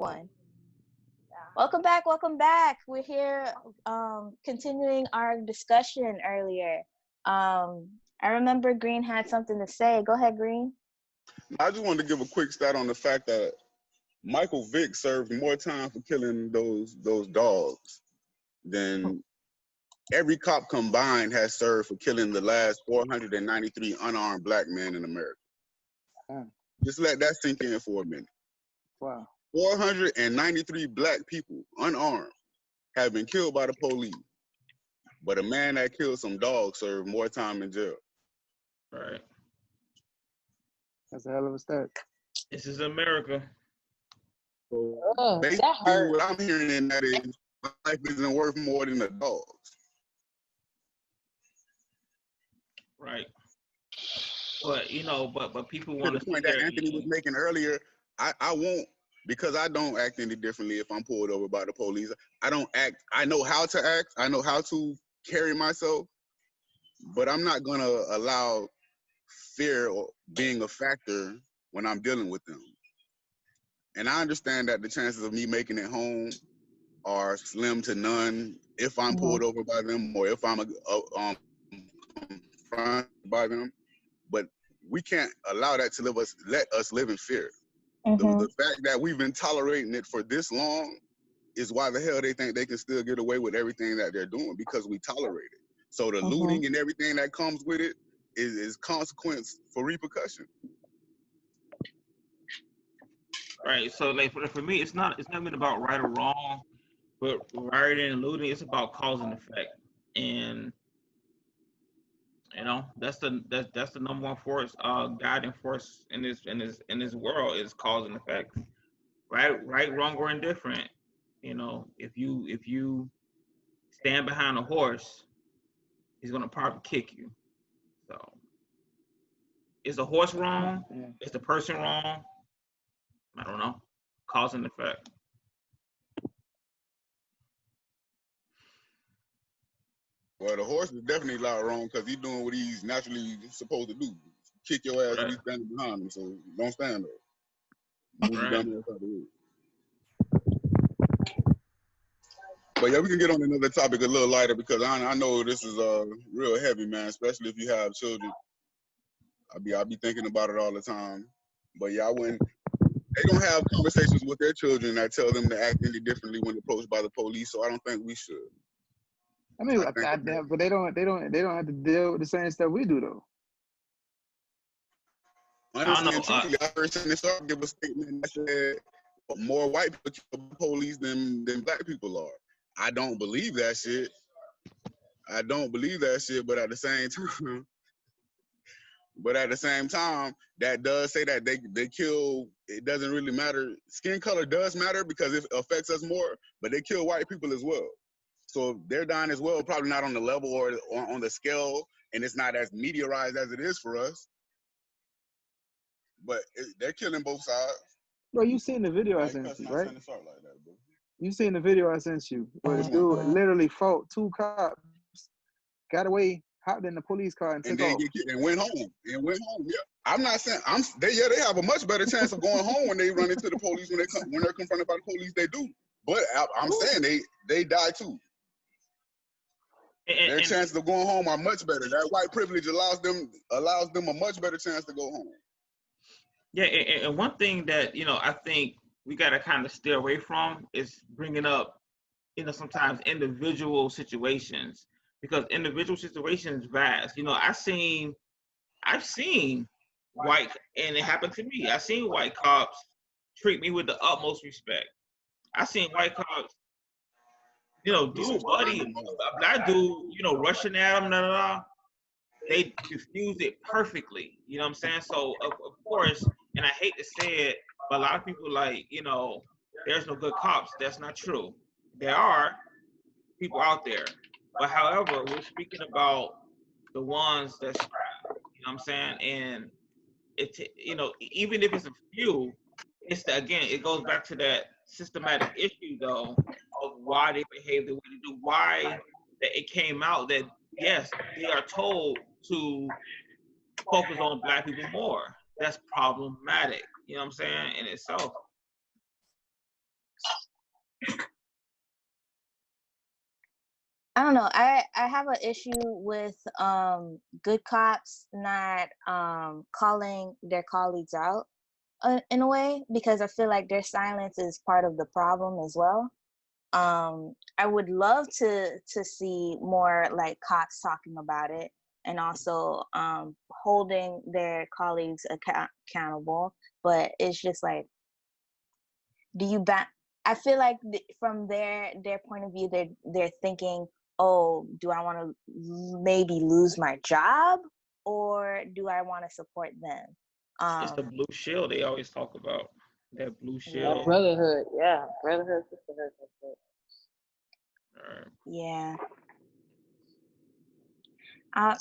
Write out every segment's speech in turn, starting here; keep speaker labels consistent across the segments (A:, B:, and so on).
A: One. Welcome back. Welcome back. We're here continuing our discussion earlier. I remember Green had something to say. Go ahead, Green.
B: I just wanted to give a quick stat on the fact that Michael Vick served more time for killing those dogs than every cop combined has served for killing the last 493 unarmed black men in America. Just let that sink in for a minute.
C: Wow.
B: 493 black people, unarmed, have been killed by the police. But a man that killed some dogs served more time in jail.
D: Right.
C: That's a hell of a stat.
D: This is America.
B: So basically, what I'm hearing in that is life isn't worth more than the dogs.
D: Right. But you know, but people want
B: to the point that Anthony was making earlier. I won't, because I don't act any differently if I'm pulled over by the police. I don't act. I know how to act. I know how to carry myself, but I'm not gonna allow fear or being a factor when I'm dealing with them. And I understand that the chances of me making it home are slim to none if I'm pulled over by them or if I'm confronted by them. But we can't allow that to let us live in fear. The fact that we've been tolerating it for this long is why the hell they think they can still get away with everything that they're doing, because we tolerate it. So the looting and everything that comes with it is consequence for repercussion.
D: Right. So like for me, it's not even about right or wrong, but rioting and looting, it's about cause and effect. And you know, that's the number one force, guiding force in this world is cause and effect. Right, wrong, or indifferent. You know, if you stand behind a horse, he's gonna probably kick you. So, is the horse wrong? Is the person wrong? I don't know. Cause and effect.
B: Well, the horse is definitely a lot wrong because he's doing what he's naturally supposed to do. Kick your ass if he's standing behind him, so don't stand there. Move your dumb ass out of the way. But yeah, we can get on another topic a little lighter, because I know this is real heavy, man, especially if you have children. I'll be thinking about it all the time. But yeah, they don't have conversations with their children that tell them to act any differently when approached by the police, so I don't think we should.
C: I mean, but they don't have to deal with the same stuff we do, though.
B: Honestly and truthfully, I heard Shannon Sharp give a statement that said more white people kill police than black people are. I don't believe that shit. But at the same time, that does say that they kill. It doesn't really matter. Skin color does matter because it affects us more, but they kill white people as well. So they're dying as well, probably not on the level or on the scale, and it's not as meteorized as it is for us. But they're killing both sides.
C: Bro, you seen the video I sent you, right? You seen the video I sent you where the dude literally fought two cops, got away, hopped in the police car, and took off.
B: And went home. Yeah, I'm not saying they have a much better chance of going home when they run into the police when they're confronted by the police. They do, but I'm saying they die too. Their chances of going home are much better. That white privilege allows them a much better chance to go home.
D: Yeah, and one thing that, you know, I think we got to kind of steer away from is bringing up, you know, sometimes individual situations, because individual situations vast. You know, I've seen white, and it happened to me. I've seen white cops treat me with the utmost respect. I've seen white cops, you know, dude, buddy, a black dude, you know, rushing at them, they diffuse it perfectly. You know what I'm saying? So of course, and I hate to say it, but a lot of people like, you know, there's no good cops. That's not true. There are people out there. But however, we're speaking about the ones that's, you know what I'm saying? And it, you know, even if it's a few, again, it goes back to that systematic issue though of why they behave the way they do, why that it came out that yes, they are told to focus on black people more. That's problematic, you know what I'm saying, in itself.
A: I don't know. I have an issue with good cops not calling their colleagues out in a way, because I feel like their silence is part of the problem as well. I would love to see more like cops talking about it, and also holding their colleagues accountable. But it's just like, do you I feel like from their point of view, they're thinking, oh, do I want to maybe lose my job, or do I want to support them?
D: It's the blue shield they always talk about. That blue shield.
E: That brotherhood, yeah, brotherhood, sisterhood.
A: Yeah.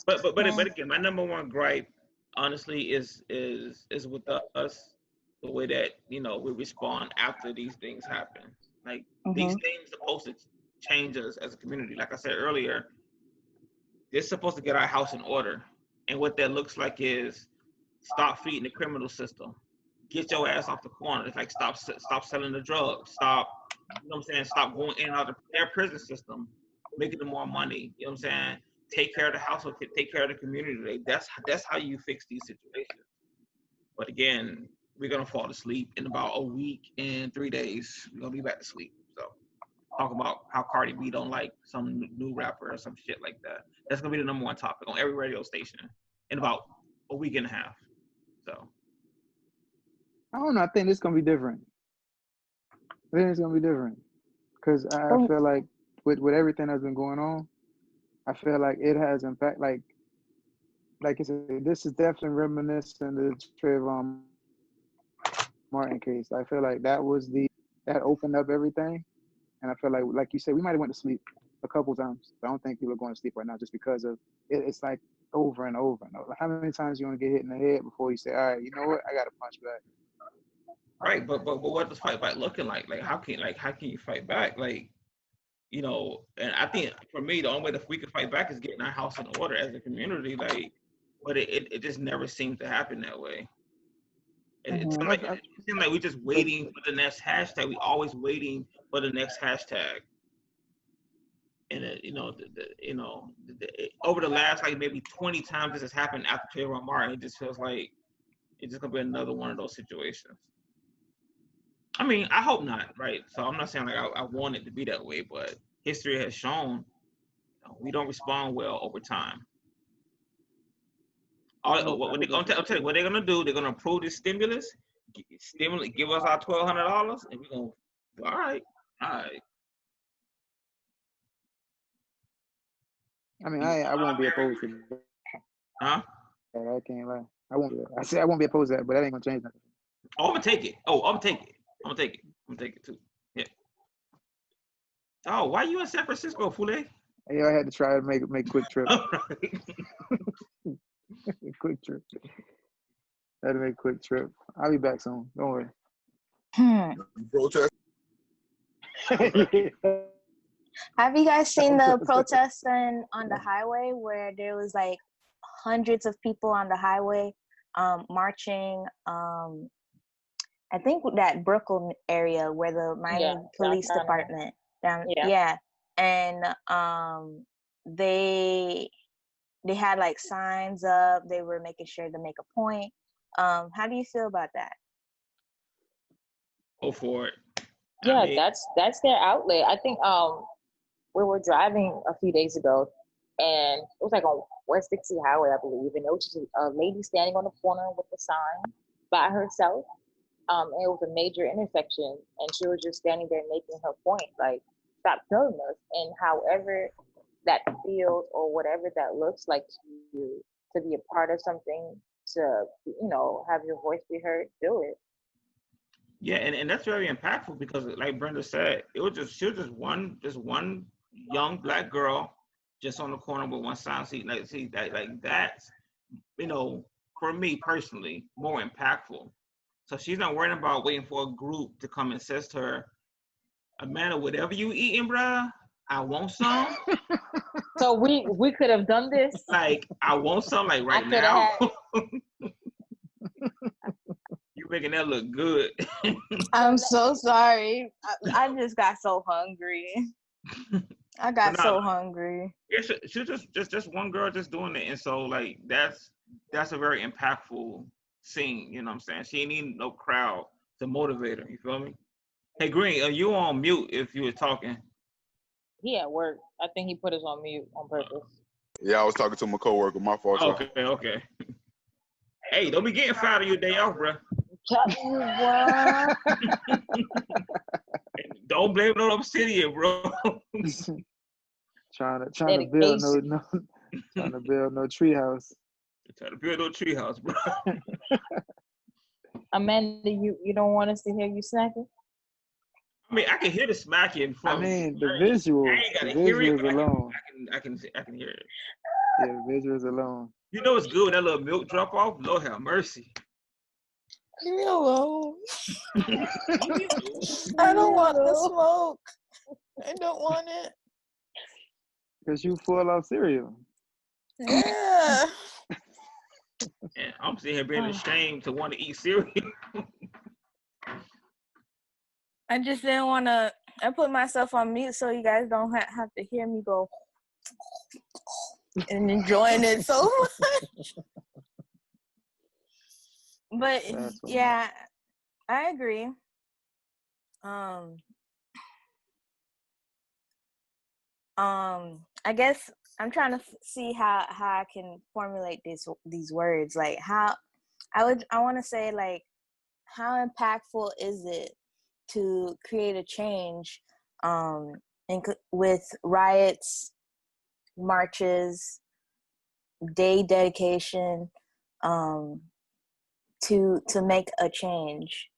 D: But again, my number one gripe, honestly, is with us, the way that we respond after these things happen. Like these things supposed to change us as a community. Like I said earlier, they're supposed to get our house in order, and what that looks like is stop feeding the criminal system. Get your ass off the corner. It's like stop selling the drugs. Stop, you know what I'm saying? Stop going in and out of their prison system, making them more money. You know what I'm saying? Take care of the household, take care of the community. That's how you fix these situations. But again, we're gonna fall asleep in about a week and 3 days. We're gonna be back to sleep. So talk about how Cardi B don't like some new rapper or some shit like that. That's gonna be the number one topic on every radio station in about a week and a half. So
C: I don't know. I think it's gonna be different. I think it's gonna be different because I feel like with everything that's been going on, I feel like it has impact. Like I said, this is definitely reminiscent of the Trayvon Martin case. I feel like that opened up everything, and I feel like you said, we might have went to sleep a couple times. I don't think people are going to sleep right now just because of it. It's like over and over and over. How many times you want to get hit in the head before you say, all right, you know what, I got to punch back?
D: Right, but what does fight back looking like? Like how can you fight back? Like, and I think for me the only way that we can fight back is getting our house in order as a community. Like, but it just never seems to happen that way. It seems like we're just waiting for the next hashtag. We always waiting for the next hashtag. And over the last like maybe 20 times this has happened after Trayvon Martin, it just feels like it's just gonna be another one of those situations. I mean, I hope not, right? So I'm not saying like I want it to be that way, but history has shown we don't respond well over time. What they're gonna do? They're gonna approve this stimulus, give us our $1,200, and we're gonna all right.
C: I mean, I won't be opposed to that.
D: Huh?
C: I can't lie. I won't. I said I won't be opposed to that, but that ain't gonna change nothing.
D: Oh, I'm gonna take it. I'm gonna take it too. Yeah. Oh, why you in San Francisco, Fule?
C: Yeah, I had to try to make quick trip. Quick trip. I had to make a quick trip. I'll be back soon. Don't worry.
B: Protest.
A: Have you guys seen the protests on the highway where there was like hundreds of people on the highway marching? I think that Brooklyn area where the Miami Police Department down, and they had like signs up. They were making sure to make a point. How do you feel about that?
D: Go for it.
E: Yeah, that's their outlet. I think we were driving a few days ago, and it was like on West Dixie Highway, I believe, and there was just a lady standing on the corner with a sign by herself. And it was a major intersection, and she was just standing there making her point, like, stop killing us. And however that feels or whatever that looks like to you, to be a part of something, to have your voice be heard, do it.
D: Yeah, and that's very impactful because, like Brenda said, she was just one young Black girl just on the corner with one sign. That's for me personally more impactful. So she's not worrying about waiting for a group to come and says to her, Amanda, whatever you eating, bruh, I want some.
E: So we could have done this.
D: Like, I want some, like right now. You making that look good.
A: I'm so sorry. I just got so hungry. I
D: So
A: got
D: now
A: so hungry.
D: it's just one girl just doing it, and so like that's a very impactful scene. You know what I'm saying? She ain't need no crowd to motivate her. You feel me? Hey Green, are you on mute if you were talking?
E: He at work. I think he put us on mute on purpose.
B: Yeah, I was talking to my coworker. My fault. Y'all.
D: Okay. Hey, don't be getting fired on your day off, bro.
E: Telling you what?
D: Don't blame it on Obsidian, bro.
C: trying to build
E: Dedication.
C: trying to build no treehouse.
D: Trying to build no treehouse, bro.
E: Amanda, you don't want us to hear you snacking?
D: I mean, I can hear the smacking
C: I
D: from.
C: mean, the
D: I
C: visuals,
D: ain't
C: the
D: gotta hear it,
C: visuals
D: but
C: alone.
D: I can hear it.
C: Yeah, the visuals alone.
D: You know it's good when that little milk drop off. Lord have mercy.
A: Leave me alone.
E: I
A: I don't want the smoke. I don't want it.
C: Because you full of cereal.
A: Yeah.
D: And I'm sitting here being ashamed to want to eat cereal.
A: I just didn't want to. I put myself on mute so you guys don't have to hear me go and enjoying it so much. But yeah, I agree. I guess I'm trying to see how I can formulate these words. Like how I want to say, like, how impactful is it to create a change with riots, marches, day dedication, to make a change?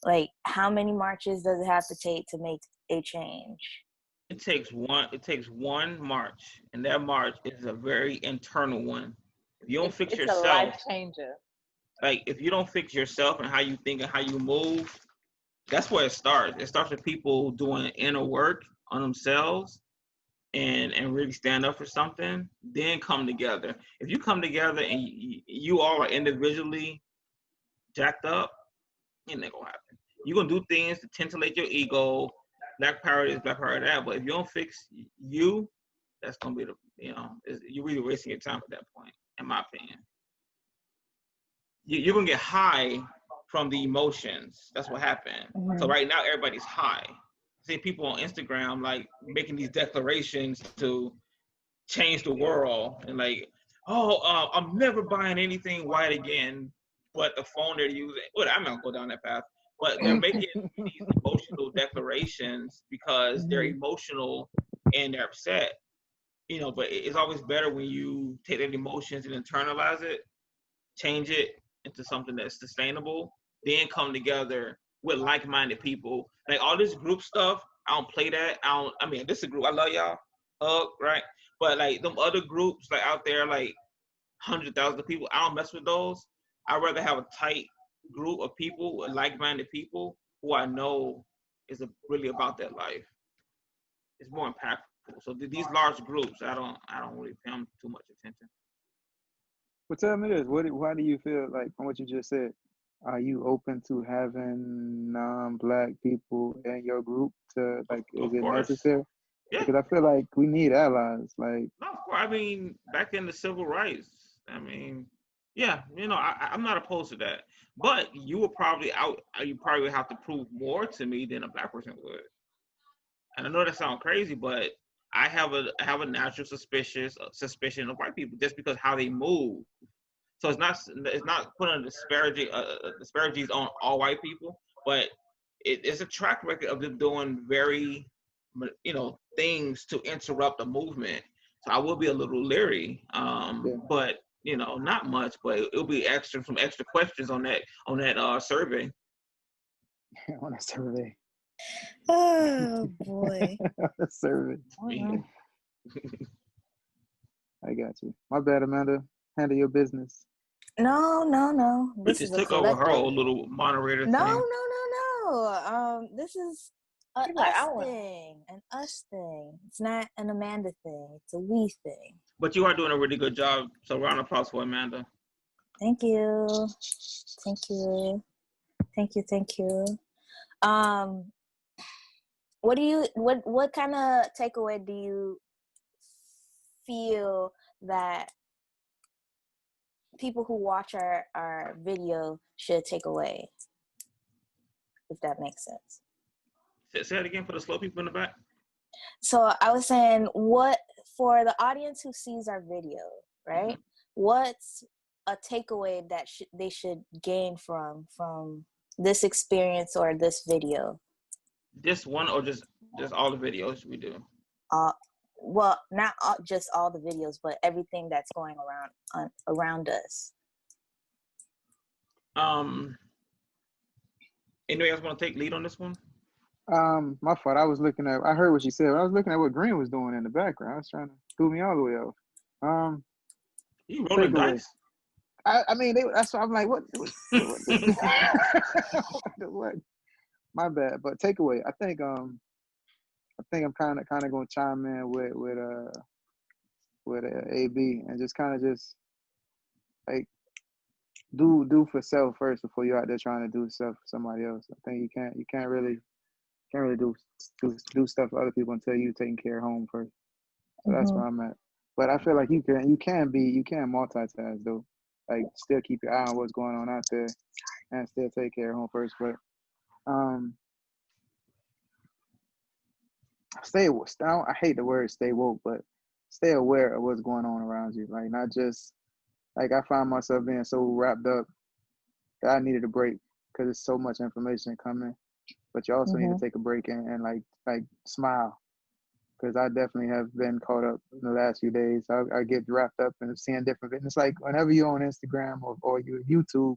A: Like, how many marches does it have to take to make a change?
D: It takes one march, and that march is a very internal one. If you don't fix
E: it's
D: yourself,
E: a life changer.
D: Like if you don't fix yourself and how you think and how you move, that's where it starts. It starts with people doing inner work on themselves and really stand up for something, then come together. If you come together and you all are individually jacked up, it ain't gonna happen. You're gonna do things to titillate your ego. Black power is black power that, but if you don't fix you, that's gonna be you're really wasting your time at that point, in my opinion. You're gonna get high from the emotions. That's what happened. Mm-hmm. So right now everybody's high. See people on Instagram like making these declarations to change the world and like, I'm never buying anything white again, but the phone they're using. Well, I'm not gonna go down that path, but they're making these emotional declarations because they're emotional and they're upset. But it's always better when you take that emotions and internalize it, change it into something that's sustainable, then come together with like-minded people. Like all this group stuff, I don't play that. I mean, this is a group. I love y'all. Right? But like them other groups like out there, like 100,000 people, I don't mess with those. I'd rather have a tight group of people, like-minded people who I know is really about that life. It's more impactful. So these large groups, I don't really pay them too much attention.
C: Well, tell me this: why do you feel like, from what you just said, are you open to having non-black people in your group? To like, is it necessary? Yeah. Because I feel like we need allies. Like,
D: no, of course. I mean, back in the civil rights. I mean, yeah, I'm not opposed to that. But you will probably have to prove more to me than a black person would. And I know that sounds crazy, but I have a natural suspicion of white people just because how they move. So it's not putting a disparages on all white people, but it's a track record of them doing very, things to interrupt a movement. So I will be a little leery, but not much. But it'll be some extra questions on that survey.
C: On a survey.
A: Oh boy.
C: Survey. I got you. My bad, Amanda. Handle your business.
A: No.
D: We just took over her old little moderator thing.
A: No. This is an us thing. It's not an Amanda thing. It's a we thing.
D: But you are doing a really good job. So round of applause for Amanda.
A: Thank you. what kind of takeaway do you feel that people who watch our video should take away, if that makes sense?
D: Say it again for the slow people in the back.
A: So I was saying, what for the audience who sees our video, right? Mm-hmm. What's a takeaway that they should gain from this experience or this video?
D: Just one, or just all the videos we do?
A: Well, not just all the videos, but everything that's going around us.
D: Anybody else want to take lead on this one?
C: My fault. I heard what she said. I was looking at what Green was doing in the background. I was trying to threw me all the way off.
D: You rolling dice?
C: I mean, that's what I'm like. What? What? My bad. But takeaway. I think I'm kind of going to chime in with AB and just like do for self first before you're out there trying to do stuff for somebody else. I think you can't really do stuff for other people until you taking care of home first. So that's where I'm at. But I feel like you can multitask though. Like still keep your eye on what's going on out there and still take care of home first. But I hate the word stay woke, but stay aware of what's going on around you. Like not just like I find myself being so wrapped up that I needed a break because there's so much information coming. But you also need to take a break and like smile, because I definitely have been caught up in the last few days. I get wrapped up in seeing different videos. It's like whenever you're on Instagram or YouTube,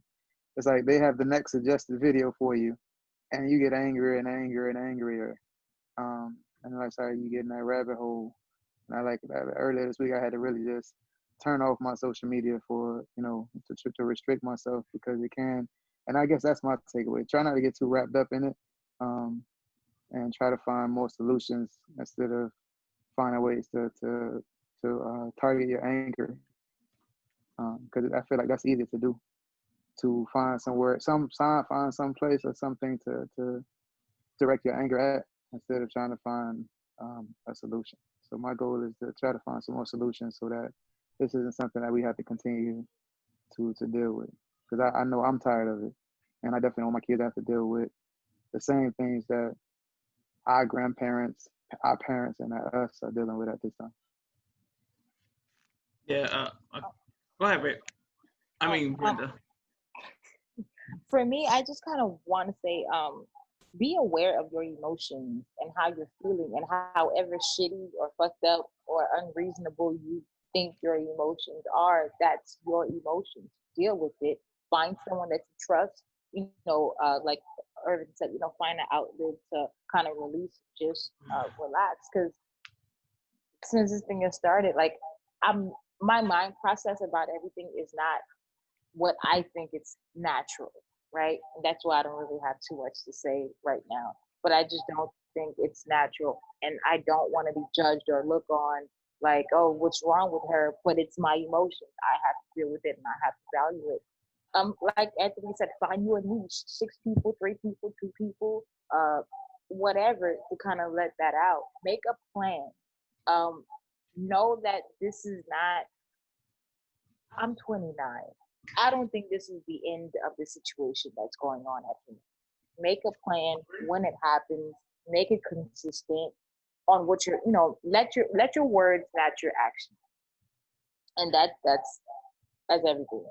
C: it's like they have the next suggested video for you, and you get angrier and angrier and angrier. And like sorry, you get in that rabbit hole. And I like earlier this week I had to really just turn off my social media for to restrict myself because it can. And I guess that's my takeaway. Try not to get too wrapped up in it. And try to find more solutions instead of finding ways to target your anger. Because I feel like that's easy to do, to find find some place or something to direct your anger at instead of trying to find a solution. So my goal is to try to find some more solutions so that this isn't something that we have to continue to deal with. Because I know I'm tired of it, and I definitely want my kids to have to deal with the same things that our grandparents, our parents, and us are dealing with at this time.
D: Yeah. Go ahead, Rick. I mean, Brenda.
E: For me, I just kind of want to say, be aware of your emotions and how you're feeling, and however shitty or fucked up or unreasonable you think your emotions are, that's your emotions. Deal with it. Find someone that you trust. Like Irvin said, find an outlet to kind of release, just relax. Because since this thing has started, like my mind process about everything is not what I think it's natural, right? And that's why I don't really have too much to say right now. But I just don't think it's natural, and I don't want to be judged or look on like, oh, what's wrong with her? But it's my emotions. I have to deal with it, and I have to value it. Like Anthony said, find you a niche, 6 people, 3 people, 2 people, whatever, to kind of let that out. Make a plan. Know that this is not, I'm 29. I don't think this is the end of the situation that's going on at home. Make a plan when it happens, make it consistent on what you're, let your words match your actions. And that's everything.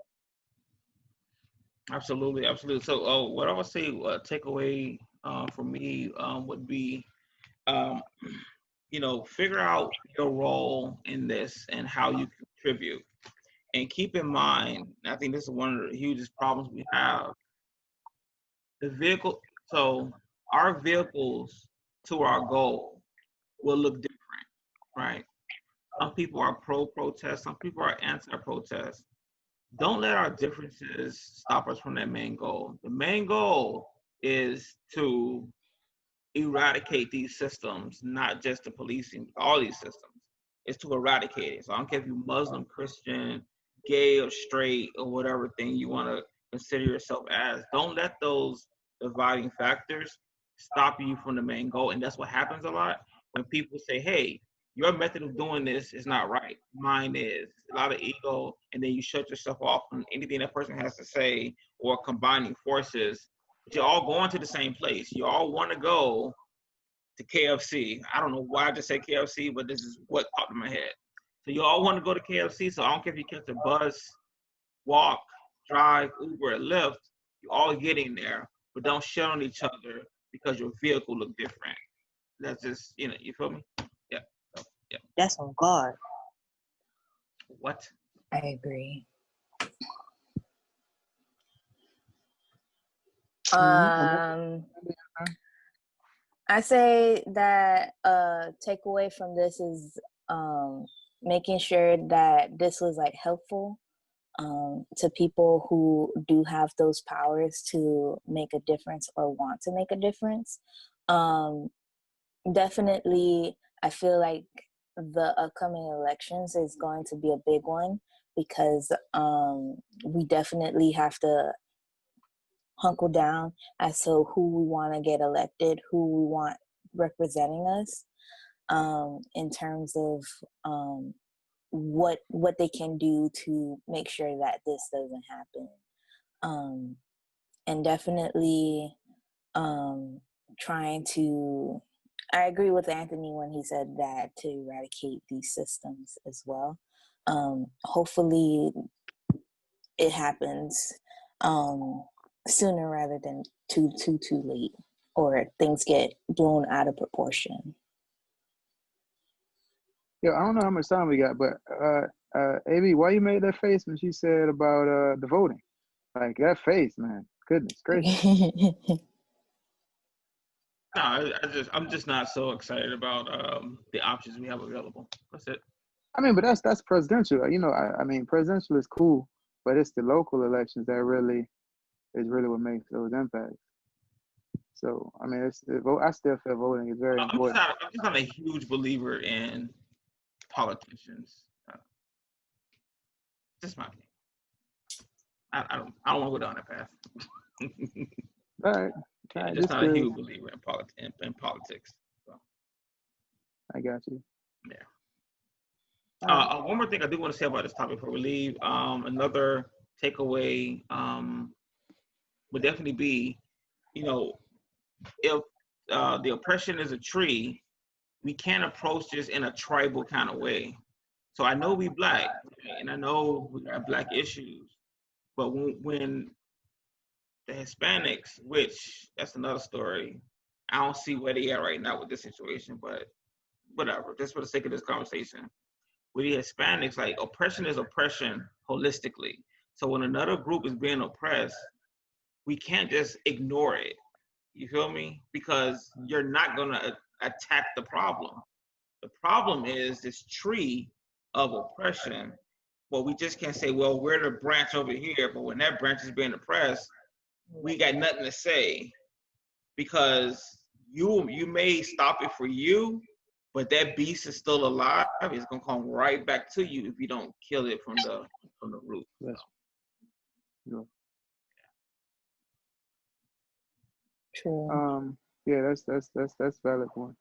D: Absolutely. So, what I would say, takeaway for me would be, figure out your role in this and how you contribute. And keep in mind, I think this is one of the hugest problems we have. So our vehicles to our goal will look different, right? Some people are pro-protest, some people are anti-protest. Don't let our differences stop us from that main goal. The main goal is to eradicate these systems, not just the policing, all these systems. It's to eradicate it. So I don't care if you're Muslim, Christian, gay or straight or whatever thing you want to consider yourself as. Don't let those dividing factors stopping you from the main goal. And that's what happens a lot when people say, hey, your method of doing this is not right. Mine is. A lot of ego, and then you shut yourself off from anything that person has to say or combining forces. But you're all going to the same place. You all want to go to KFC. I don't know why I just said KFC, but this is what popped in my head. So you all want to go to KFC, so I don't care if you catch a bus, walk, drive, Uber, or Lyft, you're all getting there, but don't shit on each other because your vehicle look different. That's just, you feel me? Yeah. So, yeah.
E: That's on God.
D: What?
E: I agree.
A: I say that takeaway from this is making sure that this was like helpful to people who do have those powers to make a difference or want to make a difference. Definitely, I feel like the upcoming elections is going to be a big one because we definitely have to hunker down as to who we want to get elected, who we want representing us, in terms of what they can do to make sure that this doesn't happen, and definitely trying to. I agree with Anthony when he said that to eradicate these systems as well. Hopefully, it happens sooner rather than too late, or things get blown out of proportion.
C: Yo, I don't know how much time we got, but AB, why you made that face when she said about the voting? Like that face, man. Goodness gracious.
D: No, I'm just not so excited about the options we have available. That's it.
C: I mean, but that's presidential. I mean, presidential is cool, but it's the local elections that really what makes those impacts. So, I mean, I still feel voting is very important.
D: I'm just not a huge believer in politicians. Just my opinion. I don't want to go down that path.
C: All right.
D: I'm just not a huge believer in politics. So.
C: I got you.
D: Yeah. One more thing I do want to say about this topic before we leave. Another takeaway would definitely be, if the oppression is a tree, we can't approach this in a tribal kind of way. So I know we Black, and I know we got Black issues, but when the Hispanics, which that's another story, I don't see where they at right now with this situation, but whatever, just for the sake of this conversation. With the Hispanics, like oppression is oppression holistically. So when another group is being oppressed, we can't just ignore it. You feel me? Because you're not gonna attack the problem. The problem is this tree of oppression. Well, we just can't say, well, we're the branch over here, but when that branch is being oppressed, we got nothing to say, because you may stop it for you, but that beast is still alive. It's gonna come right back to you if you don't kill it from the root.
C: Yes. Yeah.
A: True.
C: Yeah, that's valid point.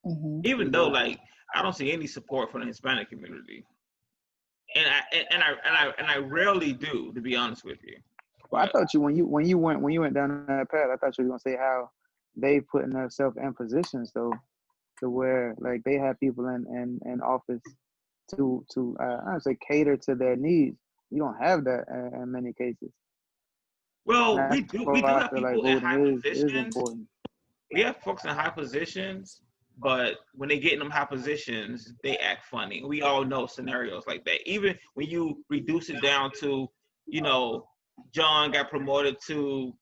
A: Mm-hmm.
D: Even though, like, I don't see any support from the Hispanic community, and I rarely do, to be honest with you.
C: Well, I thought when you went down that path, I thought you were gonna say how they putting themselves in positions though, to where like they have people in office to I don't say cater to their needs. You don't have that in many cases.
D: Well, we do have people in high positions.
C: Important.
D: We have folks in high positions, but when they get in them high positions, they act funny. We all know scenarios like that. Even when you reduce it down to, John got promoted to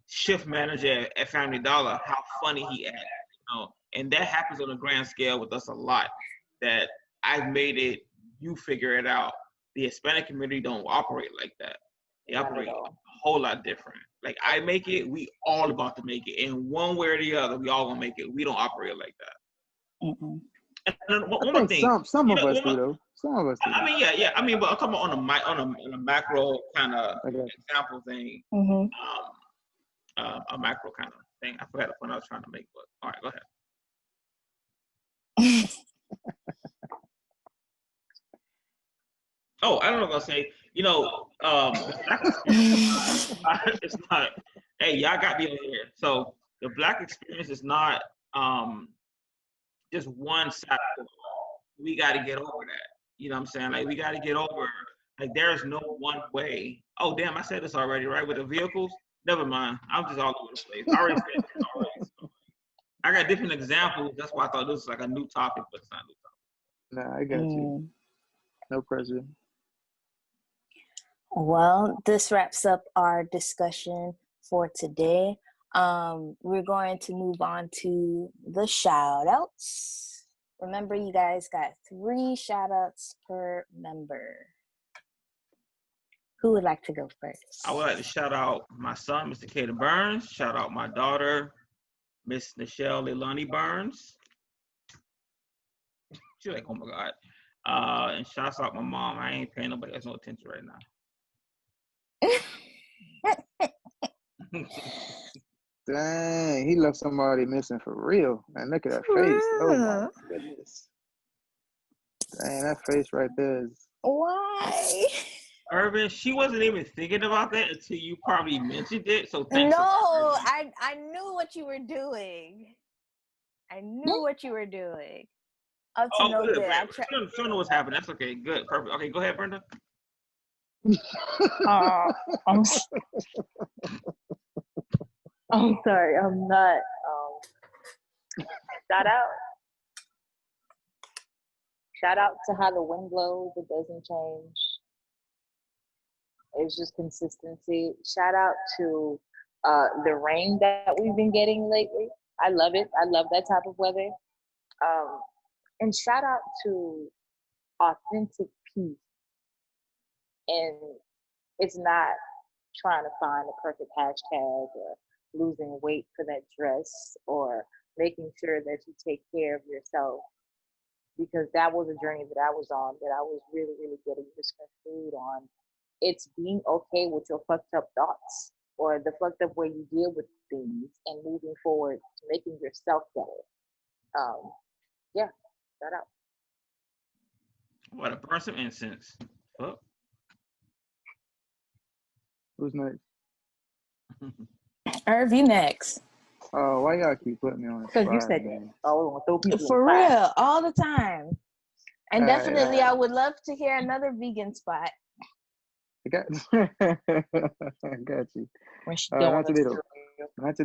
D: shift manager at Family Dollar, how funny he acts, and that happens on a grand scale with us a lot. That I've made it, you figure it out. The Hispanic community don't operate like that. They operate a whole lot different. Like I make it, we all about to make it, and one way or the other, we all gonna make it. We don't operate like that.
A: Mm-hmm.
D: And one more thing,
C: some of us do though. Some of us do.
D: I mean, yeah. I mean, but I'm talking about on a macro kind of example thing.
A: Mm-hmm.
D: A macro kind of Dang, I forgot the point I was trying to make, but all right, go ahead. Oh, I don't know what I was gonna say. You know, the black experience it's not. Hey, y'all got me over here. So the black experience is not just one side of the wall. We got to get over that. You know what I'm saying? Like we got to get over. Like there's no one way. Oh damn, I said this already, right? With the vehicles. Never mind. I'm just all over the place. I already said this already. So I got different examples. That's why I thought this was like a new topic, but it's not a new topic.
C: Nah, I got you. No pressure.
A: Well, this wraps up our discussion for today. We're going to move on to the shout outs. Remember, you guys got 3 shout outs per member. Who would like to go first?
D: I would like to shout out my son, Mr. Kaden Burns. Shout out my daughter, Miss Nichelle Leilani Burns. She's like, oh my God. And shouts out my mom. I ain't paying nobody else no attention right now.
C: Dang, he left somebody missing for real. Man, look at that face. Oh my goodness. Dang, that face right there is.
A: Why?
D: Irvin, she wasn't even thinking about that until you probably mentioned it. So thanks.
A: No, I knew what you were doing. I knew what you were doing. Up to no good.
D: Sure know what's happening. That's okay. Good. Perfect. Okay, go ahead, Brenda.
E: I'm sorry. I'm not. Shout out to how the wind blows. It doesn't change. It's just consistency. Shout out to the rain that we've been getting lately. I love it. I love that type of weather. And shout out to authentic peace. And it's not trying to find the perfect hashtag or losing weight for that dress or making sure that you take care of yourself, because that was a journey that I was on, that I was really, really getting misconstrued on. It's being okay with your fucked up thoughts or the fucked up way you deal with things and moving forward to making yourself better. Yeah, shout out.
D: What, to burn some incense. Oh.
C: Who's next?
A: Irv, you next.
C: Oh, why y'all keep putting me on the spot?
E: Because you said that. Oh, throw people
A: for real, all the time. And definitely, I would love to hear another vegan spot.
C: I got you. Not today though. Not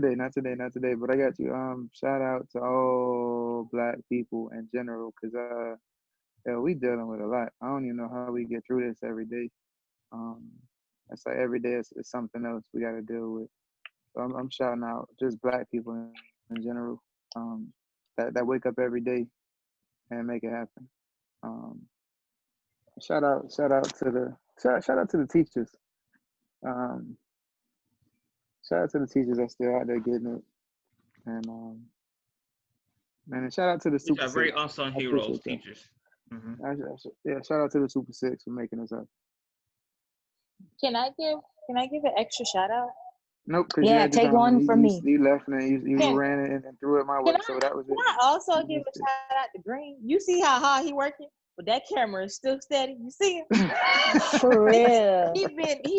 C: today. But I got you. Shout out to all Black people in general, because we dealing with a lot. I don't even know how we get through this every day. It's like every day is something else we got to deal with. So I'm shouting out just Black people in general, that wake up every day and make it happen. Shout out to the teachers. Shout out to the teachers that's still out there getting it, and man, and shout out to the Super Six.
D: Very unsung heroes, teachers.
C: Mm-hmm. Yeah, shout out to the Super Six for making us up.
E: Can I give an extra shout out?
C: Nope.
A: Yeah, take one from me.
C: You left and you ran it and threw it my way. So that was it.
E: Can I also give a shout out to Green? You see how hard he working? But that camera is still steady. You see him?
A: For real.
E: He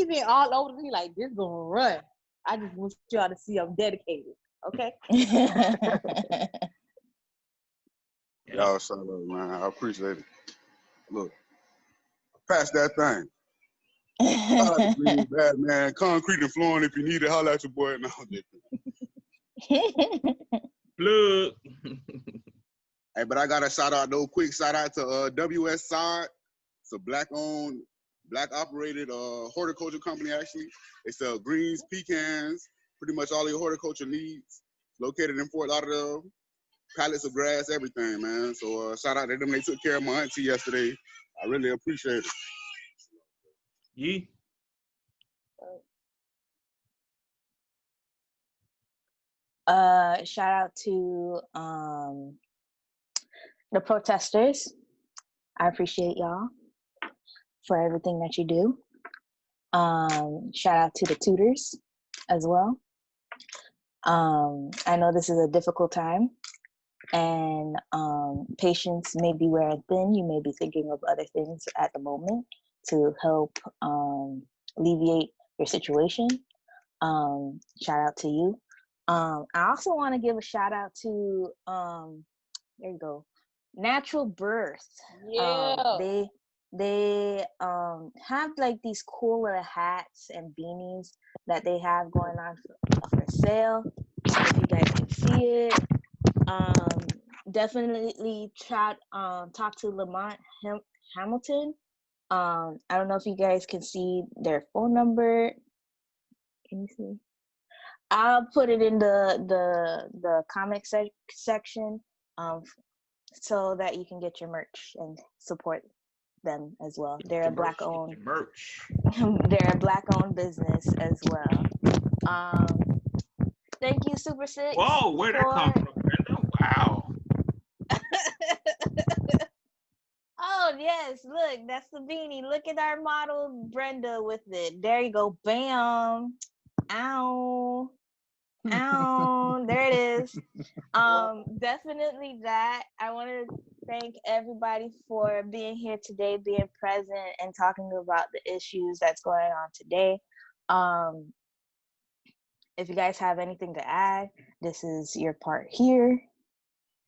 E: been all over me like, this gonna run. I just want y'all to see I'm dedicated. Okay?
B: Y'all shout out, man. I appreciate it. Look, pass that thing. Bad man, concrete and flooring. If you need it, holler at your boy. No,
D: Look.
B: Hey, but I got a shout out though. Quick shout out to WS Side. It's a Black-owned, Black-operated horticulture company. Actually, they sell greens, pecans, pretty much all your horticulture needs. Located in Fort Lauderdale. Pallets of grass, everything, man. So shout out to them. They took care of my auntie yesterday. I really appreciate it.
D: Yeah.
A: Shout out to the protesters. I appreciate y'all for everything that you do. Shout out to the tutors as well. I know this is a difficult time, and patience may be wearing thin. You may be thinking of other things at the moment to help alleviate your situation. Shout out to you. I also want to give a shout out to there you go, Natural Birth.
E: Yeah.
A: They have like these cool little hats and beanies that they have going on for sale. If you guys can see it, definitely talk to Lamont Hamilton. I don't know if you guys can see their phone number. Can you see? I'll put it in the comic section, so that you can get your merch and support them as well. They're a black owned
D: merch.
A: they're a black owned business as well. Thank you, Super Six.
D: Whoa, where'd that come from, Brenda? Wow.
A: Oh yes, look, that's the beanie. Look at our model Brenda with it. There you go. Bam. Ow. Ow. There it is. Definitely that. I want to thank everybody for being here today, being present, and talking about the issues that's going on today. If you guys have anything to add, this is your part here.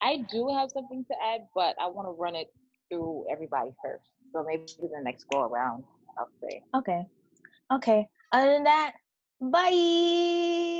E: I do have something to add, but I want to run it through everybody first. So maybe the next go around, I'll say.
A: Okay. Other than that, bye.